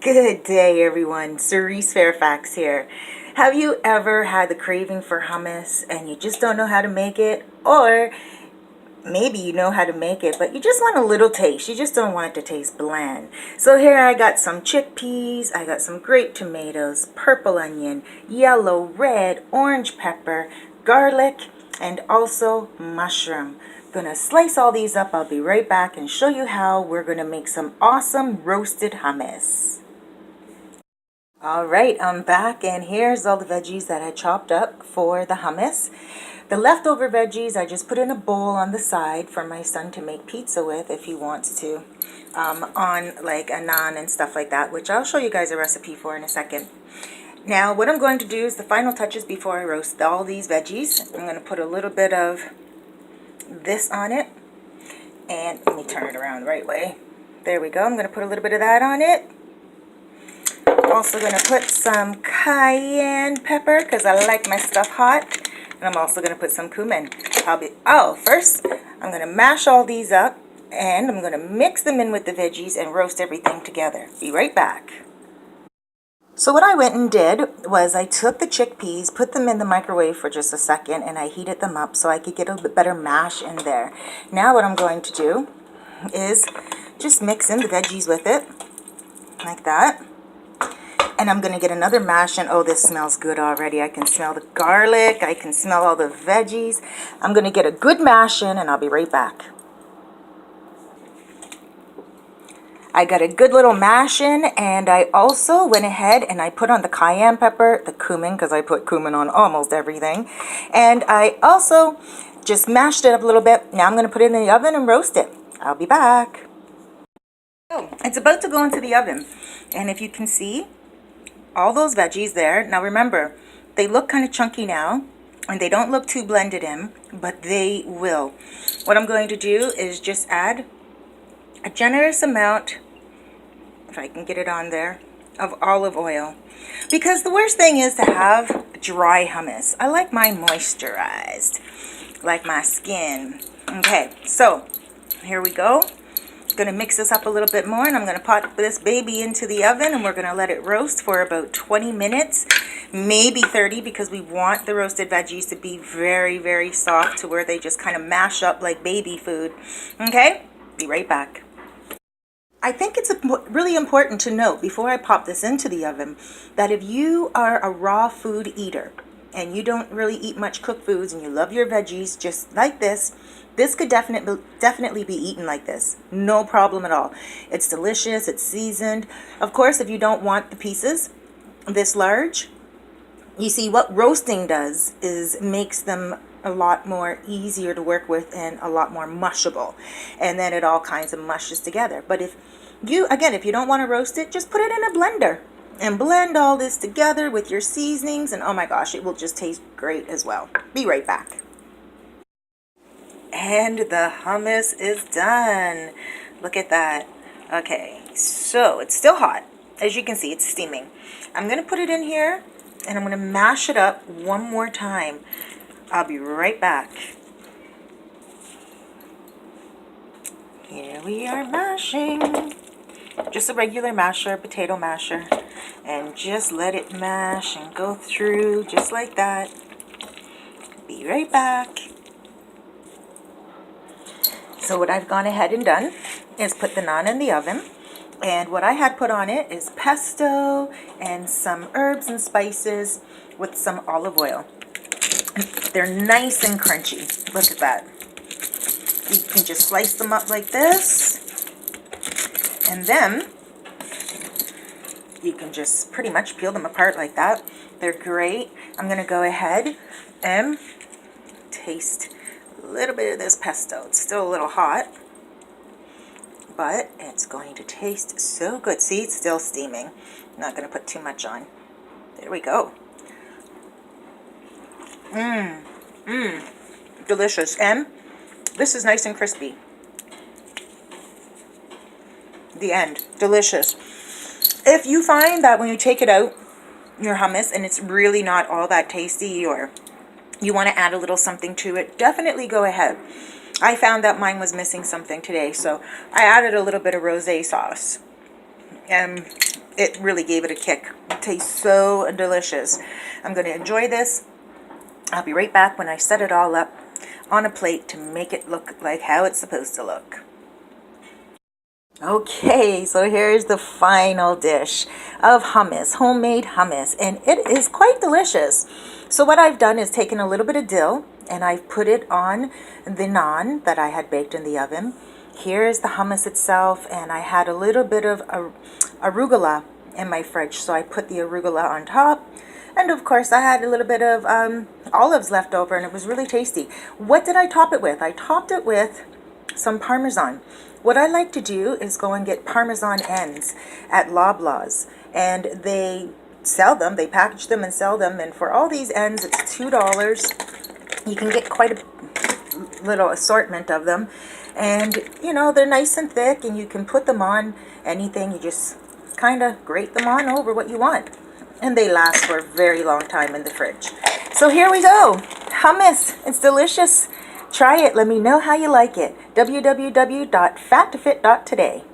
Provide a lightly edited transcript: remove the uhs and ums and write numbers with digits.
Good day, everyone. Cerise Fairfax here. Have you ever had the craving for hummus and you just don't know how to make it? Or maybe you know how to make it, but you just want a little taste. You just don't want it to taste bland. So here I got some chickpeas, I got some grape tomatoes, purple onion, yellow, red, orange pepper, garlic, and also mushroom. Gonna slice all these up. I'll be right back and show you how we're gonna make some awesome roasted hummus. All right, I'm back, and here's all the veggies that I chopped up for the hummus. The leftover veggies I just put in a bowl on the side for my son to make pizza with if he wants to, on like a naan and stuff like that, which I'll show you guys a recipe for in a second. Now, what I'm going to do is the final touches before I roast all these veggies. I'm going to put a little bit of this on it, and let me turn it around the right way. There we go. I'm going to put a little bit of that on it. Also going to put some cayenne pepper because I like my stuff hot. And I'm also going to put some cumin. First I'm going to mash all these up and I'm going to mix them in with the veggies and roast everything together. Be right back. So what I went and did was I took the chickpeas, put them in the microwave for just a second, and I heated them up so I could get a bit better mash in there. Now what I'm going to do is just mix in the veggies with it, like that. And I'm going to get another mash, and oh, this smells good already. I can smell the garlic. I can smell all the veggies. I'm going to get a good mash in, and I'll be right back. I got a good little mash in, and I also went ahead and I put on the cayenne pepper, the cumin, because I put cumin on almost everything. And I also just mashed it up a little bit. Now I'm going to put it in the oven and roast it. I'll be back. Oh, it's about to go into the oven. And if you can see, all those veggies there. Now remember, they look kind of chunky now, and they don't look too blended in, but they will. What I'm going to do is just add a generous amount, if I can get it on there, of olive oil. Because the worst thing is to have dry hummus. I like mine moisturized, like my skin. Okay, so here we go. Going to mix this up a little bit more, and I'm going to pop this baby into the oven, and we're going to let it roast for about 20 minutes, maybe 30, because we want the roasted veggies to be very, very soft to where they just kind of mash up like baby food. Okay, be right back. I think it's really important to note before I pop this into the oven that if you are a raw food eater and you don't really eat much cooked foods and you love your veggies just like this could definitely be eaten like this. No problem at all. It's delicious. It's seasoned. Of course, if you don't want the pieces this large, you see what roasting does is makes them a lot more easier to work with and a lot more mushable. And then it all kinds of mushes together. But if you don't want to roast it, just put it in a blender and blend all this together with your seasonings, and oh my gosh, it will just taste great as well. Be right back. And the hummus is done. Look at that. Okay, so it's still hot. As you can see, it's steaming. I'm going to put it in here, and I'm going to mash it up one more time. I'll be right back. Here we are mashing. Just a regular masher, potato masher. And just let it mash and go through just like that. Be right back. So what I've gone ahead and done is put the naan in the oven. And what I had put on it is pesto and some herbs and spices with some olive oil. They're nice and crunchy. Look at that. You can just slice them up like this. And then you can just pretty much peel them apart like that. They're great. I'm going to go ahead and taste a little bit of this pesto. It's still a little hot, but it's going to taste so good. See, it's still steaming. I'm not going to put too much on. There we go. Delicious. And this is nice and crispy. The end. Delicious. If you find that when you take it out, your hummus, and it's really not all that tasty, or you want to add a little something to it, definitely go ahead. I found that mine was missing something today, so I added a little bit of rosé sauce. And it really gave it a kick. It tastes so delicious. I'm going to enjoy this. I'll be right back when I set it all up on a plate to make it look like how it's supposed to look. Okay, so here's the final dish of hummus, homemade hummus, and it is quite delicious. So what I've done is taken a little bit of dill and I've put it on the naan that I had baked in the oven. Here's the hummus itself, and I had a little bit of arugula in my fridge, so I put the arugula on top. And of course I had a little bit of olives left over, and it was really tasty. What did I top it with? I topped it with some Parmesan. What I like to do is go and get Parmesan ends at Loblaws, and they sell them, they package them and sell them, and for all these ends it's $2. You can get quite a little assortment of them, and you know, they're nice and thick, and you can put them on anything. You just kind of grate them on over what you want, and they last for a very long time in the fridge. So here we go, hummus. It's delicious. Try it. Let me know how you like it. www.fattofit.today.